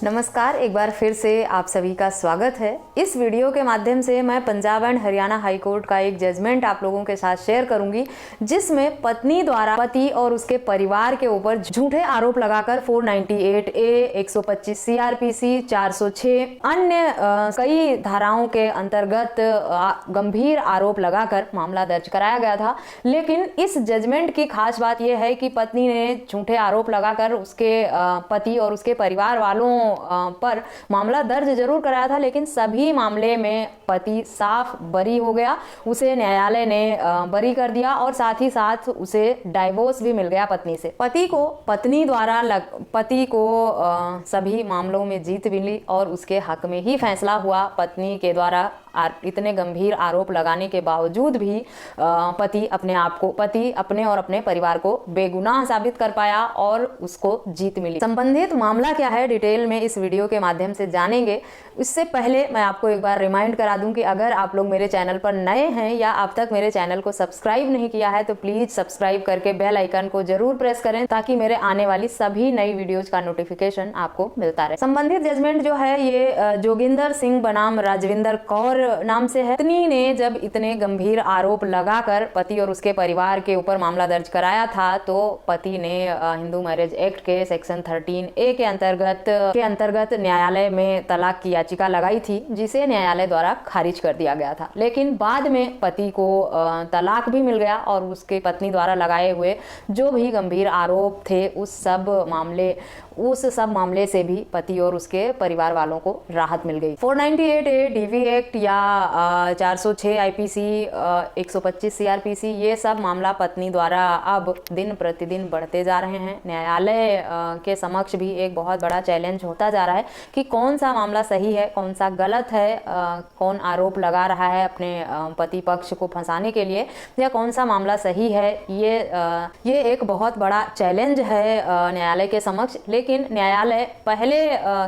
नमस्कार, एक बार फिर से आप सभी का स्वागत है। इस वीडियो के माध्यम से मैं Punjab and Haryana high court का एक जजमेंट आप लोगों के साथ शेयर करूंगी, जिसमें पत्नी द्वारा पति और उसके परिवार के ऊपर झूठे आरोप लगाकर 498 ए, 125 सीआरपीसी, 406 अन्य कई धाराओं के अंतर्गत गंभीर आरोप लगाकर मामला दर्ज कराया गया था। लेकिन इस जजमेंट की खास बात यह है कि पत्नी ने झूठे आरोप लगाकर उसके पति और उसके परिवार वालों पर मामला दर्ज जरूर कराया था, लेकिन सभी मामले में पति साफ बरी हो गया। उसे न्यायालय ने बरी कर दिया और साथ ही साथ उसे डाइवोर्स भी मिल गया पत्नी से। पति को सभी मामलों में जीत मिली और उसके हक में ही फैसला हुआ। पत्नी के द्वारा इतने गंभीर आरोप लगाने के बावजूद भी पति अपने और अपने परिवार को बेगुनाह साबित कर पाया और उसको जीत मिली। संबंधित मामला क्या है, डिटेल में इस वीडियो के माध्यम से जानेंगे। इससे पहले मैं आपको एक बार रिमाइंड करा दूं कि अगर आप लोग मेरे चैनल पर नए हैं या अब तक मेरे चैनल को सब्सक्राइब नहीं किया है तो प्लीज सब्सक्राइब करके बेल आइकन को जरूर प्रेस करें, ताकि मेरे आने वाली सभी नई वीडियोज का नोटिफिकेशन आपको मिलता रहे। संबंधित जजमेंट जो है ये जोगिंदर सिंह बनाम राजविंदर कौर नाम से है। पत्नी ने जब इतने गंभीर आरोप लगाकर पति और उसके परिवार के ऊपर मामला दर्ज कराया था, तो पति ने हिंदू मैरिज एक्ट के सेक्शन 13A के अंतर्गत न्यायालय में तलाक की याचिका लगाई थी, जिसे न्यायालय द्वारा खारिज कर दिया गया था। लेकिन बाद में पति को तलाक भी मिल गया और उसके पत्नी द्वारा लगाए हुए जो भी गंभीर आरोप थे उस सब मामले से भी पति और उसके परिवार वालों को राहत मिल गई। 498A DV एक्ट या 406 IPC, 125 CRPC, ये सब मामला पत्नी द्वारा अब दिन प्रतिदिन बढ़ते जा रहे हैं। न्यायालय के समक्ष भी एक बहुत बड़ा चैलेंज होता जा रहा है कि कौन सा मामला सही है, कौन सा गलत है, कौन आरोप लगा रहा है अपने पति पक्ष को फंसाने के लिए, या कौन सा मामला सही है। ये एक बहुत बड़ा चैलेंज है न्यायालय के समक्ष। लेकिन न्यायालय पहले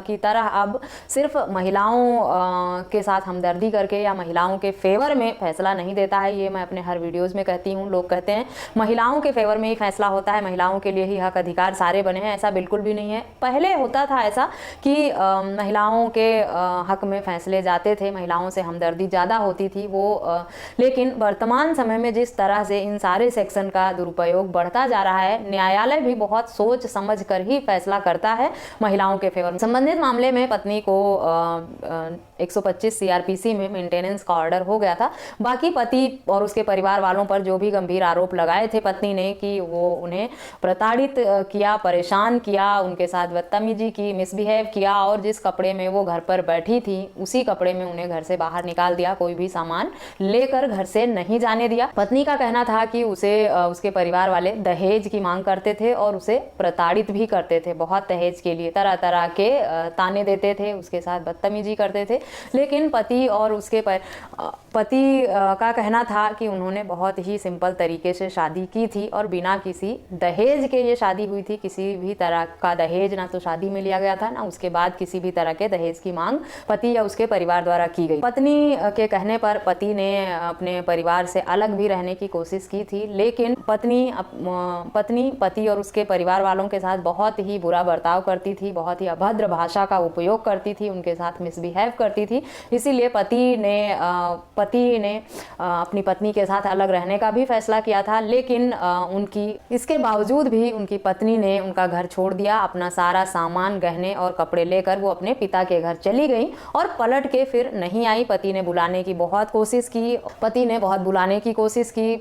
की तरह अब सिर्फ महिलाओं के साथ हमदर्दी करके या महिलाओं के फेवर में फैसला नहीं देता है। ये मैं अपने हर वीडियोस में कहती हूँ। लोग कहते हैं महिलाओं के फेवर में ही फैसला होता है, महिलाओं के लिए ही हक अधिकार सारे बने हैं। ऐसा बिल्कुल भी नहीं है। पहले होता था ऐसा कि महिलाओं के हक में फैसले जाते थे, महिलाओं से हमदर्दी ज़्यादा होती थी लेकिन वर्तमान समय में जिस तरह से इन सारे सेक्शन का दुरुपयोग बढ़ता जा रहा है, न्यायालय भी बहुत सोच समझ कर ही फैसला करता है महिलाओं के फेवर में। संबंधित मामले में पत्नी को 125 CRPC में मेंटेनेंस का ऑर्डर हो गया था। बाकी पति और उसके परिवार वालों पर जो भी गंभीर आरोप लगाए थे पत्नी ने कि वो उन्हें प्रताड़ित किया, परेशान किया, उनके साथ बदतमीजी की, मिसबिहेव किया और जिस कपड़े में वो घर पर बैठी थी उसी कपड़े में उन्हें घर से बाहर निकाल दिया, कोई भी सामान लेकर घर से नहीं जाने दिया। पत्नी का कहना था कि उसके परिवार वाले दहेज की मांग करते थे और उसे प्रताड़ित भी करते थे। बहुत दहेज के लिए तरह तरह के ताने देते थे, उसके साथ बदतमीजी करते थे। लेकिन पति और उसके पति का कहना था कि उन्होंने बहुत ही सिंपल तरीके से शादी की थी और बिना किसी दहेज के ये शादी हुई थी। किसी भी तरह का दहेज ना तो शादी में लिया गया था, ना उसके बाद किसी भी तरह के दहेज की मांग पति या उसके परिवार द्वारा की गई। पत्नी के कहने पर पति ने अपने परिवार से अलग भी रहने की कोशिश की थी, लेकिन पति और उसके परिवार वालों के साथ बहुत ही बुरा बर्ताव करती थी, बहुत ही अभद्र भाषा का उपयोग करती थी, उनके साथ मिसबिहेव करती थी। इसीलिए पति ने अपनी पत्नी के साथ अलग रहने का भी फैसला किया था। लेकिन इसके बावजूद भी उनकी पत्नी ने उनका घर छोड़ दिया। अपना सारा सामान, गहने और कपड़े लेकर वो अपने पिता के घर चली गई और पलट के फिर नहीं आई। पति ने बुलाने की बहुत बुलाने की कोशिश की।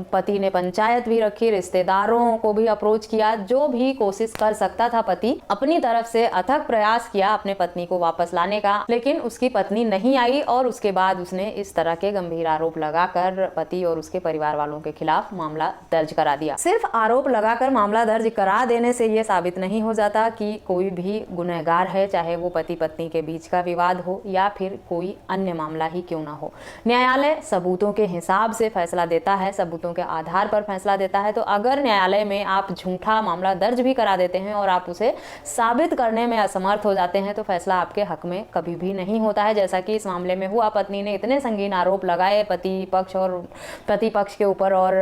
पति ने पंचायत भी रखी, रिश्तेदारों को भी अप्रोच किया, जो भी कोशिश कर सकता था पति अपनी तरफ से अथक प्रयास किया अपने पत्नी को वापस लाने का। लेकिन उसकी पत्नी नहीं आई और उसके बाद उसने इस तरह के गंभीर आरोप लगाकर पति और उसके परिवार वालों के खिलाफ मामला दर्ज करा दिया। सिर्फ आरोप लगाकर मामला दर्ज करा देने से यह साबित नहीं हो जाता कि कोई भी गुनहगार है, चाहे वो पति पत्नी के बीच का विवाद हो या फिर कोई अन्य मामला ही क्यों ना हो। न्यायालय सबूतों के हिसाब से फैसला देता है, सबूतों के आधार पर फैसला देता है। तो अगर न्यायालय में आप झूठा मामला दर्ज भी करा देते देते हैं और आप उसे साबित करने में असमर्थ हो जाते हैं तो फैसला आपके हक में कभी भी नहीं होता है। जैसा कि इस मामले में हुआ, पत्नी ने इतने संगीन आरोप लगाए पति पक्ष के ऊपर और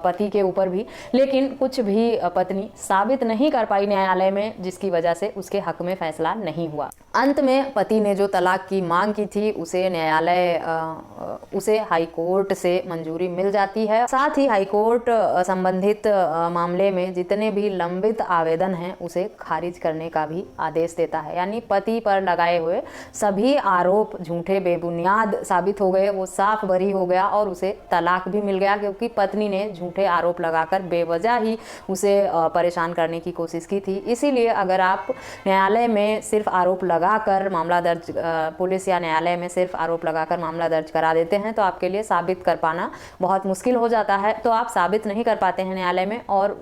पति के ऊपर भी, लेकिन कुछ भी पत्नी साबित नहीं कर पाई न्यायालय में, जिसकी वजह से उसके हक में फैसला नहीं हुआ। अंत में पति ने जो तलाक की मांग की थी उसे हाई कोर्ट से मंजूरी मिल जाती है। साथ ही हाई कोर्ट संबंधित मामले में जितने भी लंबित आवेदन हैं उसे खारिज करने का भी आदेश देता है। यानी पति पर लगाए हुए सभी आरोप झूठे बेबुनियाद साबित हो गए, वो साफ बरी हो गया और उसे तलाक भी मिल गया, क्योंकि पत्नी ने झूठे आरोप लगाकर बेवजह ही उसे परेशान करने की कोशिश की थी। इसीलिए अगर आप न्यायालय में सिर्फ आरोप लगाकर मामला दर्ज, पुलिस या न्यायालय में सिर्फ आरोप लगाकर मामला दर्ज करा देते हैं तो आपके लिए साबित कर पाना बहुत मुश्किल हो जाता है। तो आप साबित नहीं कर पाते हैं न्यायालय में और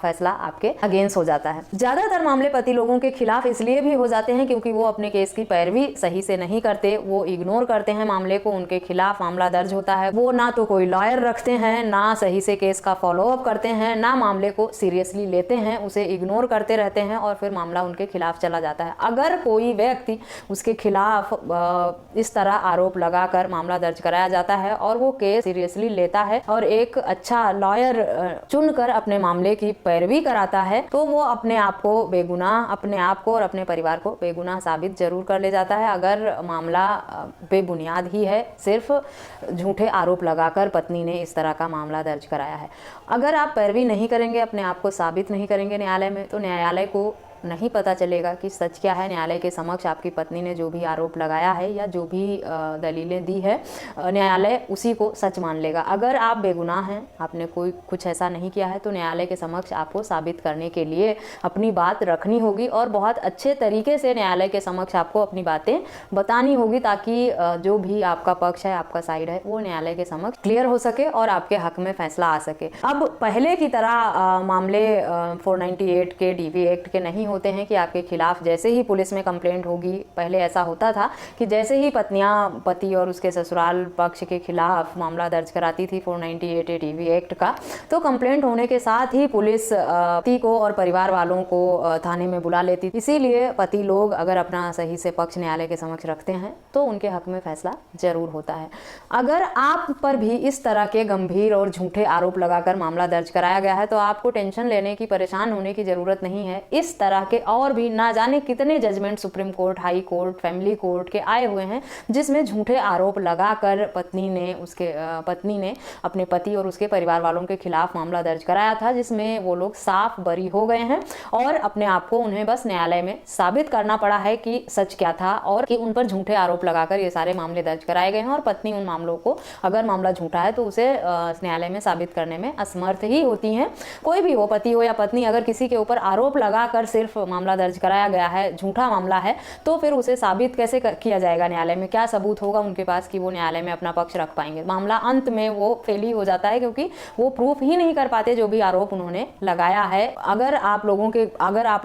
फैसला आपके अगेंस्ट हो जाता है। ज्यादातर मामले पति लोगों के खिलाफ इसलिए भी हो जाते हैं क्योंकि वो अपने केस की पैरवी सही से नहीं करते, वो इग्नोर करते हैं मामले को। उनके खिलाफ मामला दर्ज होता है, वो ना तो कोई लॉयर रखते हैं, ना सही से केस का फॉलोअप करते हैं, ना मामले को सीरियसली लेते हैं, उसे इग्नोर करते रहते हैं और फिर मामला उनके खिलाफ चला जाता है। अगर कोई व्यक्ति उसके खिलाफ इस तरह आरोप लगाकर मामला दर्ज कराया जाता है और वो केस सीरियसली लेता है और एक अच्छा लॉयर चुनकर अपने मामले की पैरवी कराता है तो वो अपने आप को बेगुनाह, अपने आप को और अपने परिवार को बेगुनाह साबित जरूर कर ले जाता है। अगर मामला बेबुनियाद ही है, सिर्फ झूठे आरोप लगाकर पत्नी ने इस तरह का मामला दर्ज कराया है। अगर आप पैरवी नहीं करेंगे, अपने आप को साबित नहीं करेंगे न्यायालय में, तो न्यायालय को नहीं पता चलेगा कि सच क्या है। न्यायालय के समक्ष आपकी पत्नी ने जो भी आरोप लगाया है या जो भी दलीलें दी है, न्यायालय उसी को सच मान लेगा। अगर आप बेगुनाह हैं, आपने कुछ ऐसा नहीं किया है, तो न्यायालय के समक्ष आपको साबित करने के लिए अपनी बात रखनी होगी और बहुत अच्छे तरीके से न्यायालय के समक्ष आपको अपनी बातें बतानी होगी, ताकि जो भी आपका पक्ष है, आपका साइड है, वो न्यायालय के समक्ष क्लियर हो सके और आपके हक में फैसला आ सके। अब पहले की तरह मामले 498 के DV एक्ट के नहीं होते हैं कि आपके खिलाफ जैसे ही पुलिस में कंप्लेंट होगी, पहले ऐसा होता था कि जैसे ही पत्नियां पति और उसके ससुराल पक्ष के खिलाफ मामला दर्ज कराती थी 498 DV एक्ट का, तो कंप्लेंट होने के साथ ही पुलिस पति को और परिवार वालों को थाने में बुला लेती। इसीलिए पति लोग अगर अपना सही से पक्ष न्यायालय के समक्ष रखते हैं तो उनके हक में फैसला जरूर होता है। अगर आप पर भी इस तरह के गंभीर और झूठे आरोप लगाकर मामला दर्ज कराया गया है तो आपको टेंशन लेने की, परेशान होने की जरूरत नहीं है। इस तरह के और भी ना जाने कितने judgement supreme court, high court, family court के आए हुए हैं जिसमें झूठे आरोप लगाकर पत्नी ने अपने पति और उसके परिवार वालों के खिलाफ मामला दर्ज कराया था, जिसमें वो लोग साफ बरी हो गए हैं और अपने आप को उन्हें बस न्यायालय में साबित करना पड़ा है कि सच क्या था और कि उन पर झूठे आरोप लगाकर ये सारे मामले दर्ज कराए गए हैं और पत्नी उन मामलों को, अगर मामला झूठा है तो उसे न्यायालय में साबित करने में असमर्थ ही होती हैं। कोई भी हो, पति हो या पत्नी, अगर किसी के ऊपर आरोप लगाकर सिर्फ मामला दर्ज कराया गया है, झूठा मामला है, तो फिर उसे साबित कैसे किया जाएगा न्यायालय में? क्या सबूत होगा उनके पास कि वो न्यायालय में अपना पक्ष रख पाएंगे? मामला अंत में वो फेल ही हो जाता है क्योंकि वो प्रूफ ही नहीं कर पाते जो भी आरोप उन्होंने लगाया है। अगर आप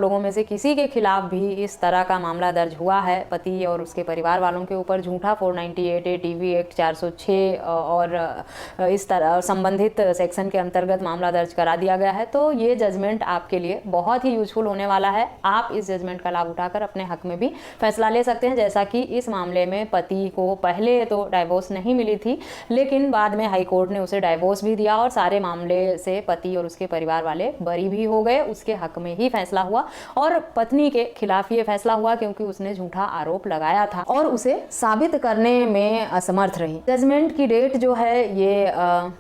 लोगों में से किसी के खिलाफ भी इस तरह का मामला दर्ज हुआ है, पति और उसके परिवार वालों के ऊपर झूठा 498 DV एक्ट 406 और इस तरह संबंधित सेक्शन के अंतर्गत मामला दर्ज करा दिया गया है, तो ये जजमेंट आपके लिए बहुत ही यूजफुल होने वाला है। आप इस जजमेंट का लाभ उठाकर अपने हक में भी फैसला ले सकते हैं। जैसा कि इस मामले में पति को पहले तो डाइवोर्स नहीं मिली थी, लेकिन बाद में हाई कोर्ट ने उसे डाइवोर्स भी दिया और सारे मामले से पति और उसके परिवार वाले बरी भी हो गए। उसके हक में ही फैसला हुआ और पत्नी के खिलाफ ये फैसला हुआ क्योंकि उसने झूठा आरोप लगाया था और उसे साबित करने में असमर्थ रही। जजमेंट की डेट जो है ये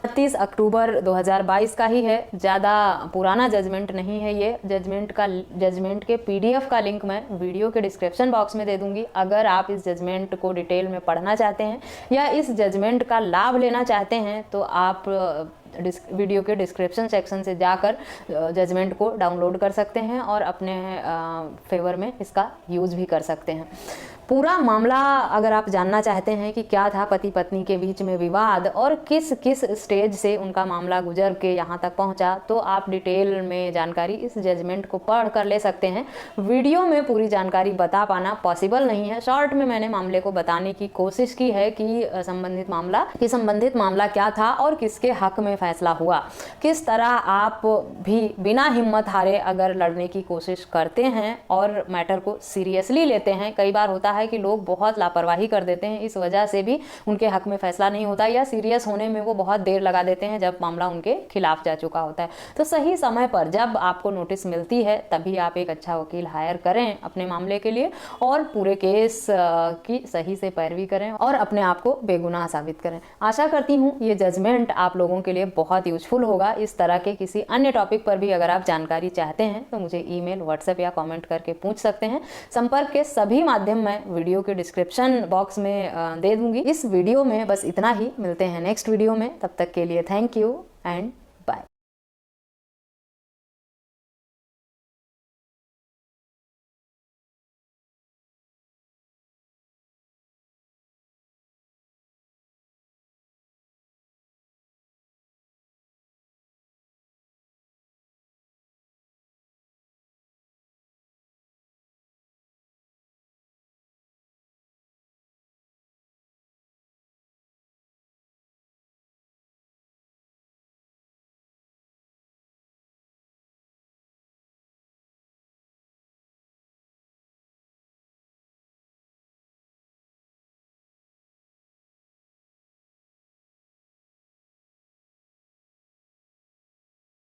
31 अक्टूबर 2022 का ही है, ज्यादा पुराना जजमेंट नहीं है। ये जजमेंट के PDF का लिंक मैं वीडियो के डिस्क्रिप्शन बॉक्स में दे दूंगी। अगर आप इस जजमेंट को डिटेल में पढ़ना चाहते हैं या इस जजमेंट का लाभ लेना चाहते हैं तो आप वीडियो के डिस्क्रिप्शन सेक्शन से जाकर जजमेंट को डाउनलोड कर सकते हैं और अपने फेवर में इसका यूज़ भी कर सकते हैं। पूरा मामला अगर आप जानना चाहते हैं कि क्या था पति पत्नी के बीच में विवाद और किस किस स्टेज से उनका मामला गुजर के यहाँ तक पहुँचा, तो आप डिटेल में जानकारी इस जजमेंट को पढ़ कर ले सकते हैं। वीडियो में पूरी जानकारी बता पाना पॉसिबल नहीं है। शॉर्ट में मैंने मामले को बताने की कोशिश की है कि संबंधित मामला क्या था और किसके हक में फैसला हुआ। किस तरह आप भी बिना हिम्मत हारे अगर लड़ने की कोशिश करते हैं और मैटर को सीरियसली लेते हैं। कई बार होता है कि लोग बहुत लापरवाही कर देते हैं, इस वजह से भी उनके हक में फैसला नहीं होता या सीरियस होने में वो बहुत देर लगा देते हैं जब मामला उनके खिलाफ जा चुका होता है। तो सही समय पर जब आपको नोटिस मिलती है तभी आप एक अच्छा वकील हायर करें अपने मामले के लिए और पूरे केस की सही से पैरवी करें और अपने आप को बेगुनाह साबित करें। आशा करती हूँ ये जजमेंट आप लोगों के लिए बहुत यूजफुल होगा। इस तरह के किसी अन्य टॉपिक पर भी अगर आप जानकारी चाहते हैं तो मुझे ईमेल, व्हाट्सएप या कमेंट करके पूछ सकते हैं। संपर्क के सभी माध्यम मैं वीडियो के डिस्क्रिप्शन बॉक्स में दे दूंगी। इस वीडियो में बस इतना ही, मिलते हैं नेक्स्ट वीडियो में। तब तक के लिए थैंक यू एंड